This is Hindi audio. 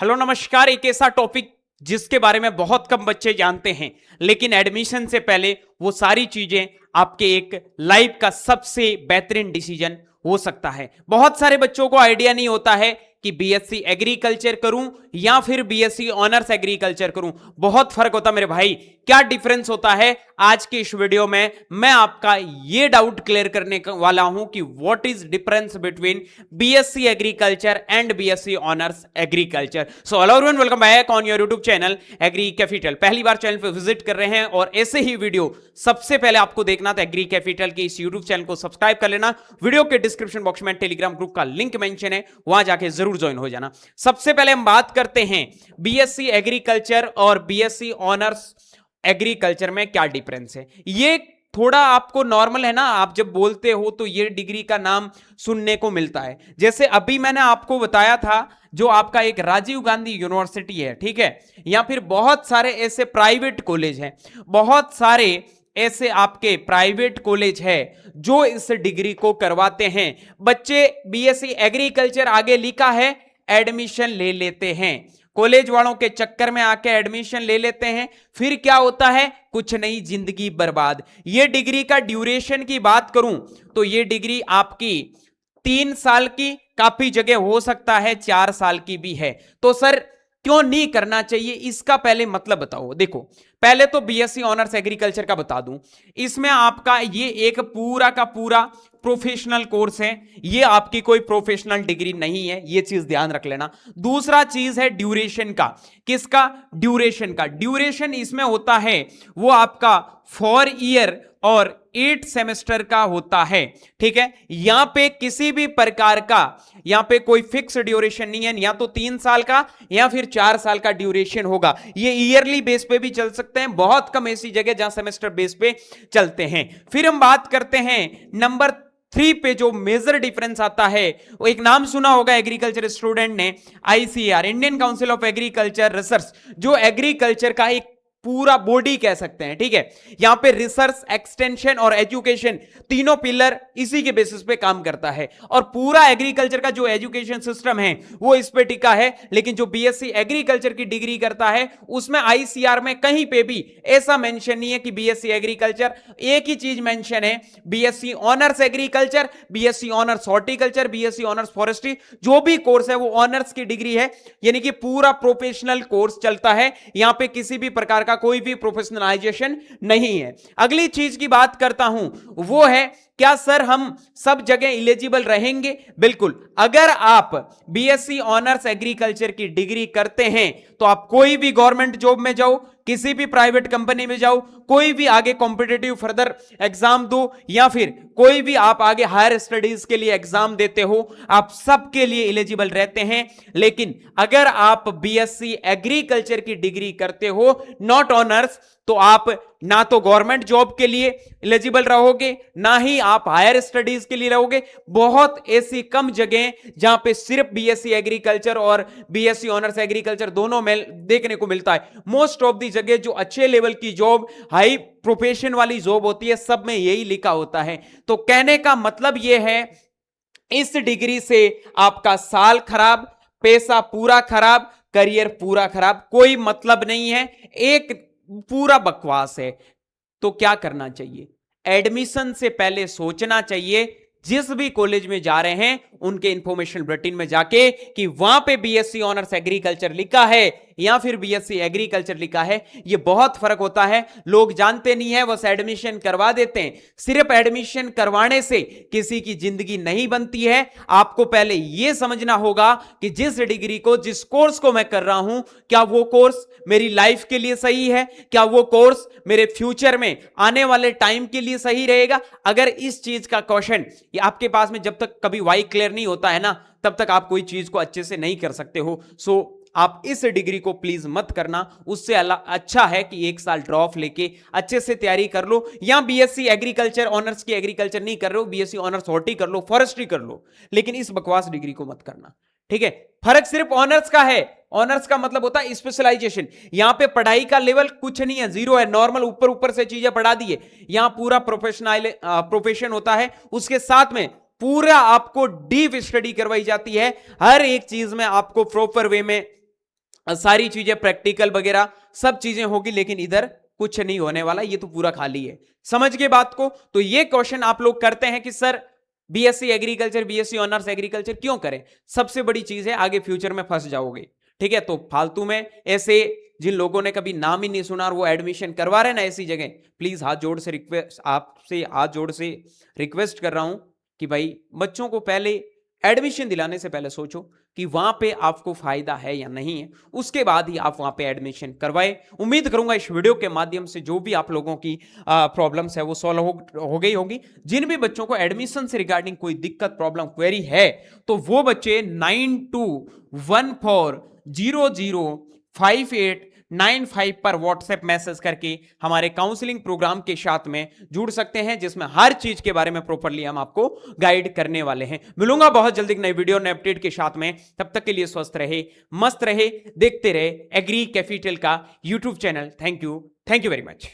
हेलो नमस्कार। एक ऐसा टॉपिक जिसके बारे में बहुत कम बच्चे जानते हैं, लेकिन एडमिशन से पहले वो सारी चीजें आपके एक लाइफ का सबसे बेहतरीन डिसीजन हो सकता है। बहुत सारे बच्चों को आइडिया नहीं होता है कि बीएससी एग्रीकल्चर करूं या फिर बीएससी ऑनर्स एग्रीकल्चर करूं। बहुत फर्क होता मेरे भाई, क्या डिफरेंस होता है। आज की इस वीडियो में मैं आपका ये डाउट क्लियर करने वाला हूं कि what is difference between BSc agriculture and BSc honours agriculture. So hello everyone, welcome back on your YouTube channel agri capital. पहली बार चैनल पे विजिट कर रहे हैं और ऐसे ही वीडियो सबसे पहले आपको देखना तो एग्री कैपिटल के इस यूट्यूब चैनल को सब्सक्राइब कर लेना। वीडियो के डिस्क्रिप्शन बॉक्स में टेलीग्राम ग्रुप का लिंक मेंशन है, वहां जाके जरूर ज्वाइन हो जाना। सबसे पहले हम बात करते हैं बीएससी एग्रीकल्चर और बीएससी ऑनर्स एग्रीकल्चर में क्या डिफरेंस है। ये थोड़ा आपको नॉर्मल है ना, आप जब बोलते हो तो ये डिग्री का नाम सुनने को मिलता है। जैसे अभी मैंने आपको बताया था, जो आपका एक राजीव गांधी यूनिवर्सिटी है, ठीक है, या फिर बहुत सारे ऐसे प्राइवेट कॉलेज हैं, बहुत सारे ऐसे आपके प्राइवेट कॉलेज है जो इस डिग्री को करवाते हैं। बच्चे बीएससी एग्रीकल्चर आगे लिखा है, एडमिशन ले लेते हैं, कॉलेज वालों के चक्कर में आके एडमिशन ले लेते हैं। फिर क्या होता है, कुछ नहीं, जिंदगी बर्बाद। ये डिग्री का ड्यूरेशन की बात करूं तो ये डिग्री आपकी 3 साल की, काफी जगह हो सकता है 4 साल की भी है। तो सर क्यों नहीं करना चाहिए, इसका पहले मतलब बताओ। देखो, पहले तो बीएससी ऑनर्स एग्रीकल्चर का बता दूं, इसमें आपका ये एक पूरा का पूरा प्रोफेशनल कोर्स है, ये आपकी कोई प्रोफेशनल डिग्री नहीं है, ये चीज ध्यान रख लेना। दूसरा चीज है ड्यूरेशन का। किसका? ड्यूरेशन का। ड्यूरेशन इसमें होता है वो आपका 4 ईयर और 8 सेमेस्टर का होता है, ठीक है। यहां पे किसी भी प्रकार का यहां पे कोई फिक्स ड्यूरेशन नहीं है, या तो 3 साल का या फिर 4 साल का ड्यूरेशन होगा। ये ईयरली बेस पे भी चल सकते हैं, बहुत कम ऐसी जगह जहां सेमेस्टर बेस पे चलते हैं। फिर हम बात करते हैं नंबर 3 पे जो मेजर डिफरेंस आता है, वो एक नाम सुना होगा एग्रीकल्चर स्टूडेंट ने, ICR, Indian council of agriculture research, जो एग्रीकल्चर का एक पूरा बॉडी कह सकते हैं, ठीक है। यहां पे रिसर्च, एक्सटेंशन और एजुकेशन तीनों पिलर इसी के बेसिस पे काम करता है, और पूरा एग्रीकल्चर का जो एजुकेशन सिस्टम है वो इस पे टिका है। लेकिन जो बीएससी एग्रीकल्चर की डिग्री करता है उसमें आईसीआर में कहीं पे भी ऐसा मेंशन नहीं है कि बीएससी एग्रीकल्चर। एक ही चीज मेंशन है, BSc honours agriculture, BSc honours horticulture, BSc honours forestry. जो भी कोर्स है वो ऑनर्स की डिग्री है, यानी कि पूरा प्रोफेशनल कोर्स चलता है। यहां पे किसी भी प्रकार कोई भी प्रोफेशनलाइजेशन नहीं है। अगली चीज की बात करता हूं, वो है क्या सर हम सब जगह एलिजिबल रहेंगे? बिल्कुल। अगर आप बीएससी ऑनर्स एग्रीकल्चर की डिग्री करते हैं तो आप कोई भी गवर्नमेंट जॉब में जाओ, किसी भी प्राइवेट कंपनी में जाओ, कोई भी आगे कॉम्पिटिटिव फर्दर एग्जाम दो, या फिर कोई भी आप आगे हायर स्टडीज के लिए एग्जाम देते हो, आप सबके लिए एलिजिबल रहते हैं। लेकिन अगर आप बीएससी एग्रीकल्चर की डिग्री करते हो, नॉट ऑनर्स, तो आप ना तो गवर्नमेंट जॉब के लिए एलिजिबल रहोगे, ना ही आप हायर स्टडीज के लिए रहोगे। बहुत ऐसी कम जगह जहां पे सिर्फ बीएससी एग्रीकल्चर और बीएससी ऑनर्स एग्रीकल्चर दोनों में देखने को मिलता है। मोस्ट ऑफ दी जगह जो अच्छे लेवल की जॉब, हाई प्रोफेशन वाली जॉब होती है, सब में यही लिखा होता है। तो कहने का मतलब यह है, इस डिग्री से आपका साल खराब, पैसा पूरा खराब, करियर पूरा खराब, कोई मतलब नहीं है, एक पूरा बकवास है। तो क्या करना चाहिए? एडमिशन से पहले सोचना चाहिए, जिस भी कॉलेज में जा रहे हैं उनके इंफॉर्मेशन बुलेटिन में जाके कि वहां पे बीएससी ऑनर्स एग्रीकल्चर लिखा है या फिर बीएससी एग्रीकल्चर लिखा है। ये बहुत फर्क होता है, लोग जानते नहीं है, बस एडमिशन करवा देते हैं। सिर्फ एडमिशन करवाने से किसी की जिंदगी नहीं बनती है। आपको पहले यह समझना होगा कि जिस डिग्री को, जिस कोर्स को मैं कर रहा हूं, क्या वो कोर्स मेरी लाइफ के लिए सही है? क्या वो कोर्स मेरे फ्यूचर में आने वाले टाइम के लिए सही रहेगा? अगर इस चीज का क्वेश्चन ये आपके पास में जब तक कभी वाई क्लियर नहीं होता है ना, तब तक आप कोई चीज को अच्छे से नहीं कर सकते हो। सो आप इस डिग्री को प्लीज मत करना। उससे अच्छा है कि 1 साल ड्रॉप लेके अच्छे से तैयारी कर लो, या बीएससी एग्रीकल्चर ऑनर्स की एग्रीकल्चर नहीं कर रहे हो, बीएससी ऑनर्स हॉर्टी कर लो, फॉरेस्ट्री कर लो, लेकिन इस बकवास डिग्री को मत करना, ठीक है। फर्क सिर्फ ऑनर्स का है। ऑनर्स का मतलब होता है स्पेशलाइजेशन। यहां पे पढ़ाई का लेवल कुछ नहीं है, जीरो है, नॉर्मल ऊपर ऊपर से चीजें पढ़ा दी है। यहां पूरा प्रोफेशन होता है, उसके साथ में पूरा आपको डीप स्टडी करवाई जाती है, हर एक चीज में आपको प्रॉपर वे में सारी चीजें प्रैक्टिकल वगैरह सब चीजें होगी, लेकिन इधर कुछ नहीं होने वाला, ये तो पूरा खाली है। समझ गए बात को? तो ये क्वेश्चन आप लोग करते हैं कि sir BSc agriculture, BSc honours agriculture क्यों करें? सबसे बड़ी चीज है आगे फ्यूचर में फंस जाओगे। ठीक है, तो फालतू में ऐसे जिन लोगों ने कभी नाम ही नहीं सुना और वो एडमिशन करवा रहे ना ऐसी जगह, प्लीज हाथ जोड़ से रिक्वेस्ट, आपसे हाथ जोड़ से रिक्वेस्ट कर रहा हूं कि भाई बच्चों को पहले एडमिशन दिलाने से पहले सोचो कि वहां पे आपको फायदा है या नहीं है, उसके बाद ही आप वहां पे एडमिशन करवाए। उम्मीद करूंगा इस वीडियो के माध्यम से जो भी आप लोगों की प्रॉब्लम्स है वो सॉल्व हो गई होगी। जिन भी बच्चों को एडमिशन से रिगार्डिंग कोई दिक्कत, प्रॉब्लम, क्वेरी है, तो वो बच्चे 9214005895 पर व्हाट्सएप मैसेज करके हमारे काउंसलिंग प्रोग्राम के साथ में जुड़ सकते हैं, जिसमें हर चीज के बारे में प्रॉपर्ली हम आपको गाइड करने वाले हैं। मिलूंगा बहुत जल्दी नई वीडियो नए अपडेट के साथ में, तब तक के लिए स्वस्थ रहे, मस्त रहे, देखते रहे एग्री कैपिटल का YouTube channel. Thank you very much.